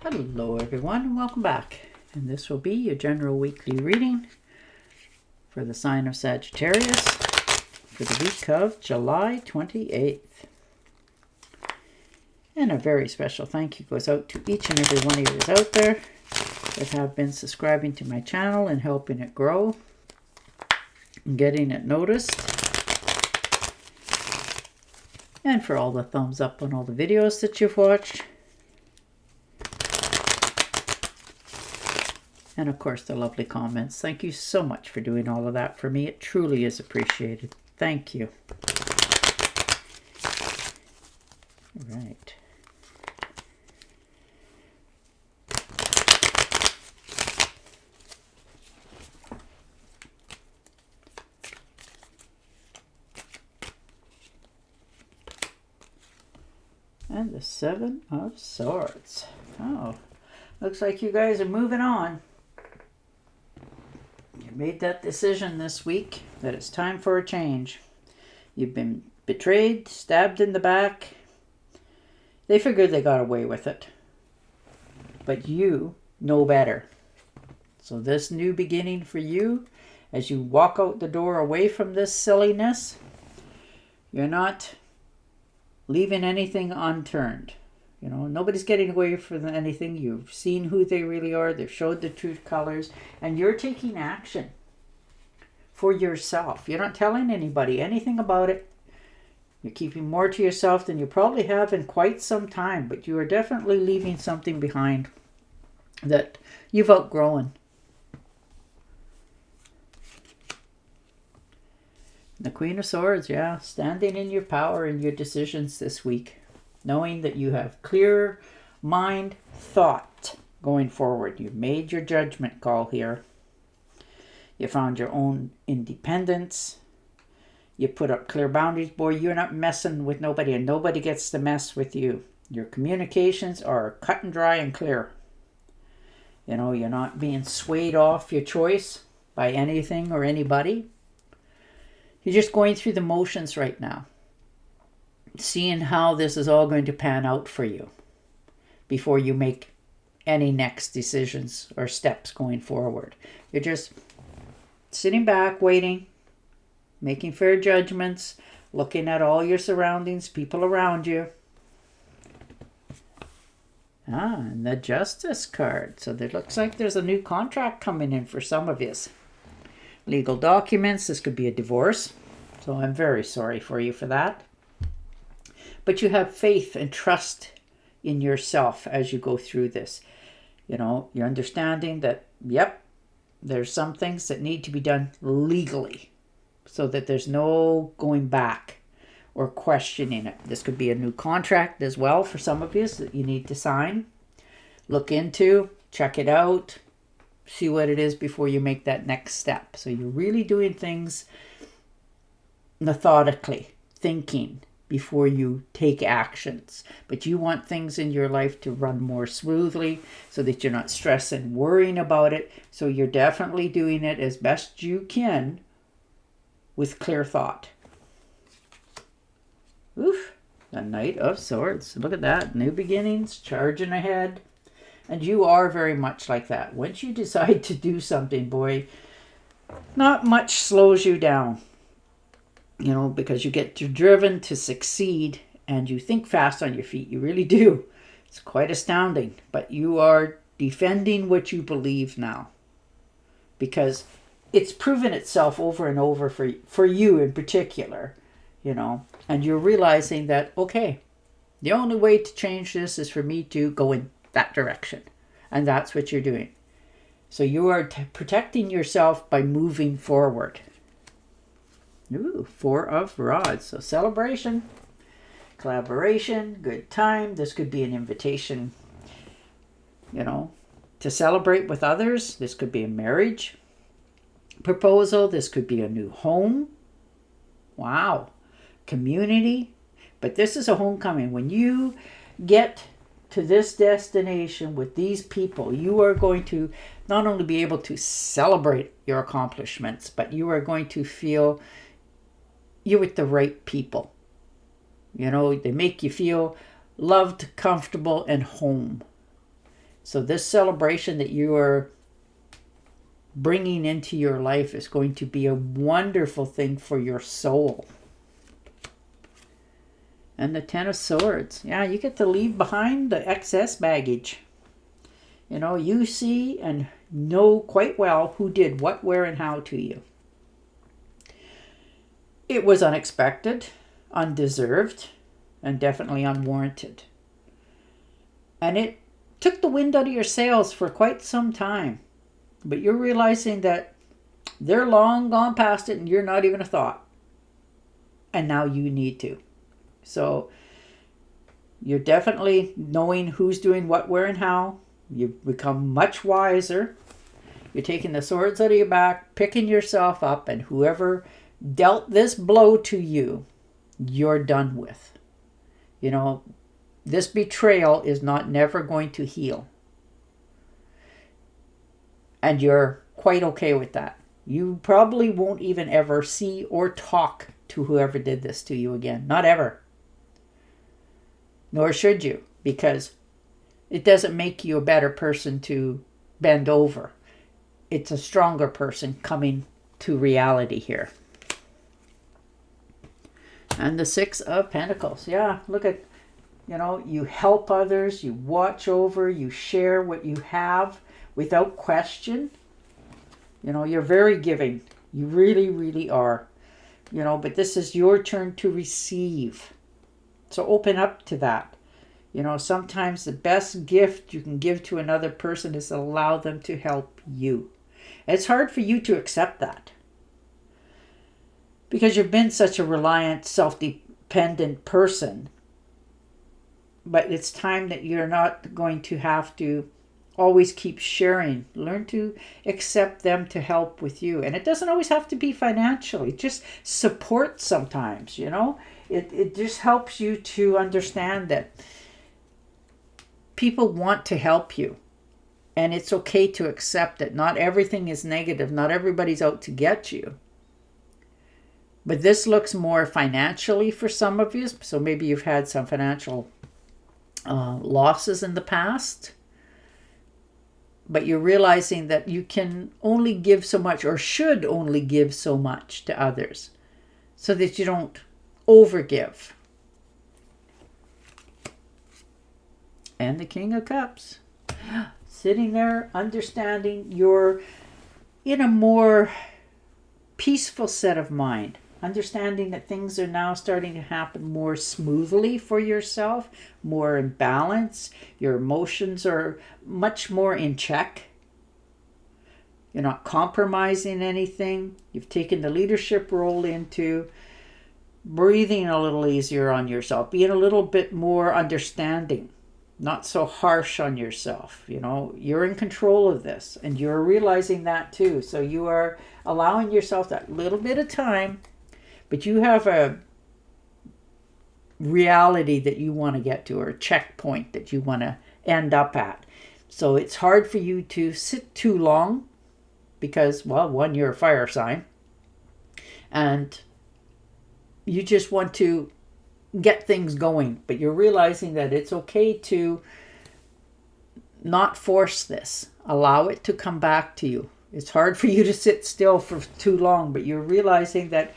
Hello everyone and welcome back, and this will be your general weekly reading for the sign of Sagittarius for the week of July 28th. And a very special thank you goes out to each and every one of you out there that have been subscribing to my channel and helping it grow and getting it noticed, and for all the thumbs up on all the videos that you've watched. And of course, the lovely comments. Thank you so much for doing all of that for me. It truly is appreciated. Thank you. All right. And the Seven of Swords. Oh, looks like you guys are moving on. You made that decision this week that it's time for a change. You've been betrayed, stabbed in the back. They figured they got away with it. But you know better. So this new beginning for you, as you walk out the door away from this silliness, you're not leaving anything unturned. You know, nobody's getting away from anything. You've seen who they really are. They've showed the true colors. And you're taking action for yourself. You're not telling anybody anything about it. You're keeping more to yourself than you probably have in quite some time. But you are definitely leaving something behind that you've outgrown. The Queen of Swords, yeah. Standing in your power and your decisions this week. Knowing that you have clear mind thought going forward. You've made your judgment call here. You found your own independence. You put up clear boundaries. Boy, you're not messing with nobody, and nobody gets to mess with you. Your communications are cut and dry and clear. You know, you're not being swayed off your choice by anything or anybody. You're just going through the motions right now, seeing how this is all going to pan out for you before you make any next decisions or steps going forward. You're just sitting back, waiting, making fair judgments, looking at all your surroundings, people around you. And the Justice card. So it looks like there's a new contract coming in for some of you. Legal documents. This could be a divorce. So I'm very sorry for you for that. But you have faith and trust in yourself as you go through this. You know, you're understanding that, yep, there's some things that need to be done legally so that there's no going back or questioning it. This could be a new contract as well for some of you that you need to sign. Look into, check it out, see what it is before you make that next step. So you're really doing things methodically, thinking before you take actions. But you want things in your life to run more smoothly so that you're not stressing, worrying about it. So you're definitely doing it as best you can with clear thought. Oof, the Knight of Swords. Look at that. New beginnings, charging ahead. And you are very much like that. Once you decide to do something, boy, not much slows you down. You know, because you get driven to succeed and you think fast on your feet. You really do. It's quite astounding. But you are defending what you believe now. Because it's proven itself over and over for you in particular. You know, and you're realizing that, okay, the only way to change this is for me to go in that direction. And that's what you're doing. So you are protecting yourself by moving forward. Ooh, Four of Rods. So celebration, collaboration, good time. This could be an invitation, you know, to celebrate with others. This could be a marriage proposal. This could be a new home. Wow. Community. But this is a homecoming. When you get to this destination with these people, you are going to not only be able to celebrate your accomplishments, but you are going to feel you're with the right people. You know, they make you feel loved, comfortable, and home. So this celebration that you are bringing into your life is going to be a wonderful thing for your soul. And the Ten of Swords. Yeah, you get to leave behind the excess baggage. You know, you see and know quite well who did what, where, and how to you. It was unexpected, undeserved, and definitely unwarranted. And it took the wind out of your sails for quite some time. But you're realizing that they're long gone past it and you're not even a thought. And now you need to. So you're definitely knowing who's doing what, where, and how. You've become much wiser. You're taking the swords out of your back, picking yourself up, and whoever dealt this blow to you, you're done with. You know, this betrayal is never going to heal. And you're quite okay with that. You probably won't even ever see or talk to whoever did this to you again. Not ever. Nor should you, because it doesn't make you a better person to bend over. It's a stronger person coming to reality here. And the Six of Pentacles. Yeah, look at, you know, you help others, you watch over, you share what you have without question. You know, you're very giving. You really, really are. You know, but this is your turn to receive. So open up to that. You know, sometimes the best gift you can give to another person is allow them to help you. It's hard for you to accept that, because you've been such a reliant, self-dependent person. But it's time that you're not going to have to always keep sharing. Learn to accept them to help with you. And it doesn't always have to be financially. Just support sometimes, you know. It just helps you to understand that people want to help you. And it's okay to accept it. Not everything is negative. Not everybody's out to get you. But this looks more financially for some of you. So maybe you've had some financial losses in the past. But you're realizing that you can only give so much, or should only give so much to others, so that you don't overgive. And the King of Cups. Sitting there, understanding you're in a more peaceful set of mind. Understanding that things are now starting to happen more smoothly for yourself, more in balance. Your emotions are much more in check. You're not compromising anything. You've taken the leadership role into breathing a little easier on yourself, being a little bit more understanding, not so harsh on yourself. You know, you're in control of this, and you're realizing that too. So you are allowing yourself that little bit of time. But you have a reality that you want to get to, or a checkpoint that you want to end up at. So it's hard for you to sit too long because, well, one, you're a fire sign. And you just want to get things going. But you're realizing that it's okay to not force this. Allow it to come back to you. It's hard for you to sit still for too long, but you're realizing that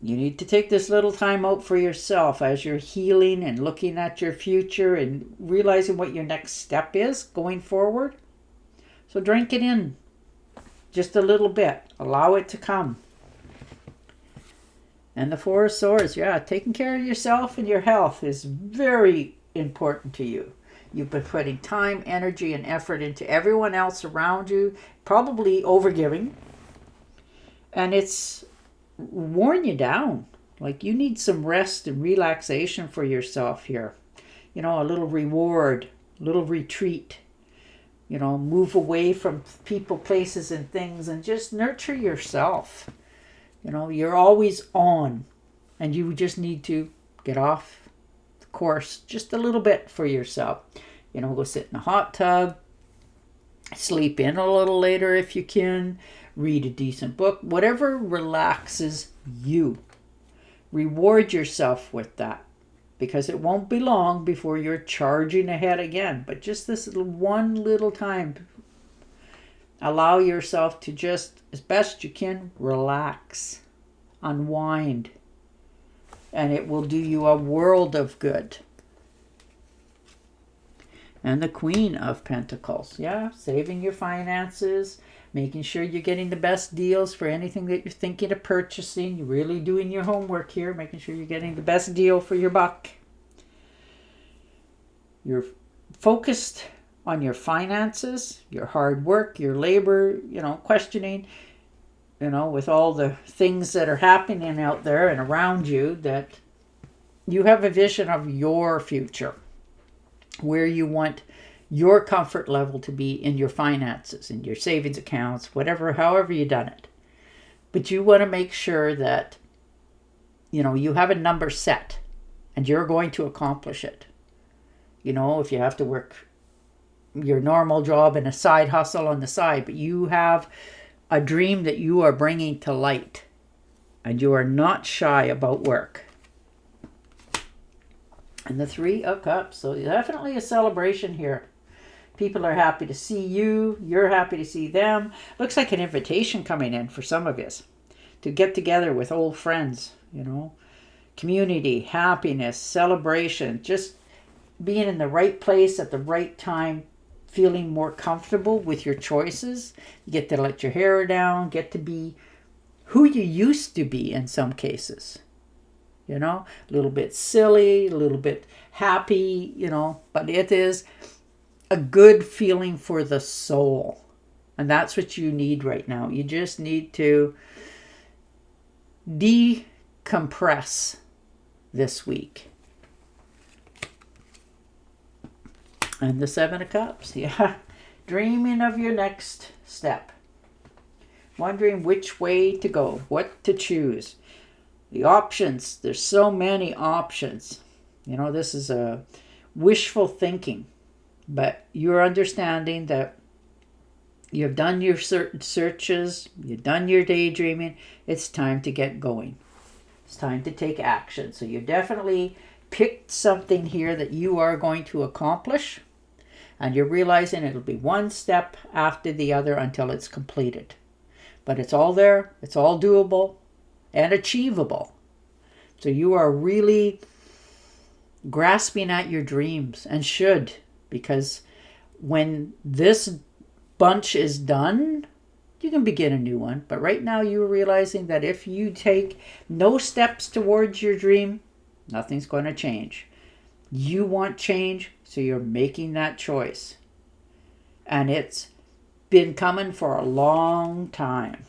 you need to take this little time out for yourself as you're healing and looking at your future and realizing what your next step is going forward. So drink it in just a little bit. Allow it to come. And the Four of Swords, yeah, taking care of yourself and your health is very important to you. You've been putting time, energy, and effort into everyone else around you, probably overgiving. And it's worn you down. Like you need some rest and relaxation for yourself here. You know, a little reward, a little retreat. You know, move away from people, places, and things and just nurture yourself. You know, you're always on and you just need to get off the course just a little bit for yourself. You know, go sit in a hot tub, sleep in a little later if you can, read a decent book, whatever relaxes you. Reward yourself with that. because it won't be long before you're charging ahead again. But just this one little time, allow yourself to just, as best you can, relax, unwind, and it will do you a world of good. And the Queen of Pentacles. Yeah, saving your finances, making sure you're getting the best deals for anything that you're thinking of purchasing. You're really doing your homework here, making sure you're getting the best deal for your buck. You're focused on your finances, your hard work, your labor, questioning, with all the things that are happening out there and around you, that you have a vision of your future, where you want your comfort level to be in your finances, in your savings accounts, however you've done it. But you want to make sure that, you have a number set and you're going to accomplish it. If you have to work your normal job and a side hustle on the side, but you have a dream that you are bringing to light and you are not shy about work. And the Three of Cups. So definitely a celebration here. People are happy to see you. You're happy to see them. Looks like an invitation coming in for some of you to get together with old friends, community, happiness, celebration, just being in the right place at the right time, feeling more comfortable with your choices. You get to let your hair down, get to be who you used to be in some cases. A little bit silly, a little bit happy, but it is a good feeling for the soul. And that's what you need right now. You just need to decompress this week. And the Seven of Cups, yeah. Dreaming of your next step. Wondering which way to go, what to choose. The options, there's so many options. This is a wishful thinking. But you're understanding that you've done your searches, you've done your daydreaming. It's time to get going. It's time to take action. So you definitely picked something here that you are going to accomplish. And you're realizing it'll be one step after the other until it's completed. But it's all there. It's all doable and achievable. So you are really grasping at your dreams, and should, because when this bunch is done, you can begin a new one. But right now you're realizing that if you take no steps towards your dream, nothing's going to change. You want change, so you're making that choice. And it's been coming for a long time.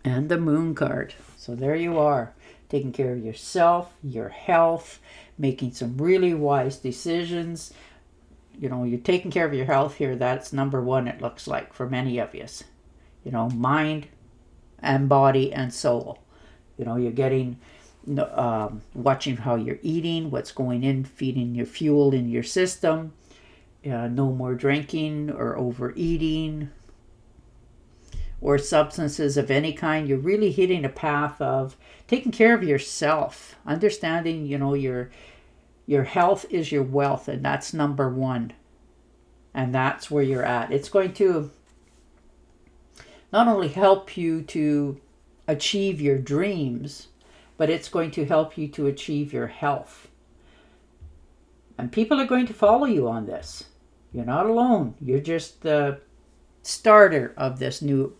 And the Moon card. So there you are, taking care of yourself, your health, making some really wise decisions. You're taking care of your health here. That's number one, it looks like, for many of you. Mind and body and soul. You're getting, watching how you're eating, what's going in, feeding your fuel in your system. No more drinking or overeating or substances of any kind. You're really hitting a path of taking care of yourself, understanding, your health is your wealth, and that's number one. And that's where you're at. It's going to not only help you to achieve your dreams, but it's going to help you to achieve your health. And people are going to follow you on this. You're not alone. You're just the starter of this new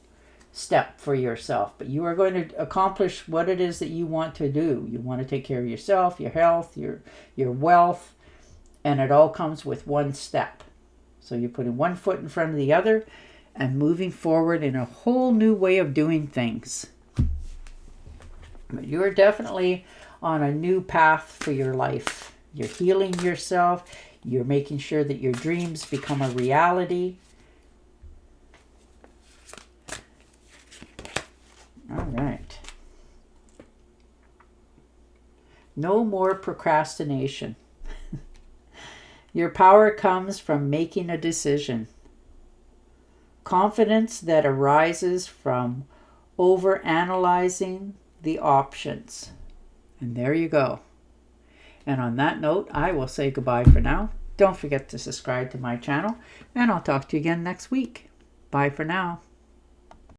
step for yourself. But you are going to accomplish what it is that you want to do. You want to take care of yourself, your health, your wealth, and it all comes with one step. So you're putting one foot in front of the other and moving forward in a whole new way of doing things. But you're definitely on a new path for your life. You're healing yourself. You're making sure that your dreams become a reality. All right. No more procrastination. Your power comes from making a decision. Confidence that arises from overanalyzing the options. And there you go. And on that note, I will say goodbye for now. Don't forget to subscribe to my channel, and I'll talk to you again next week. Bye for now.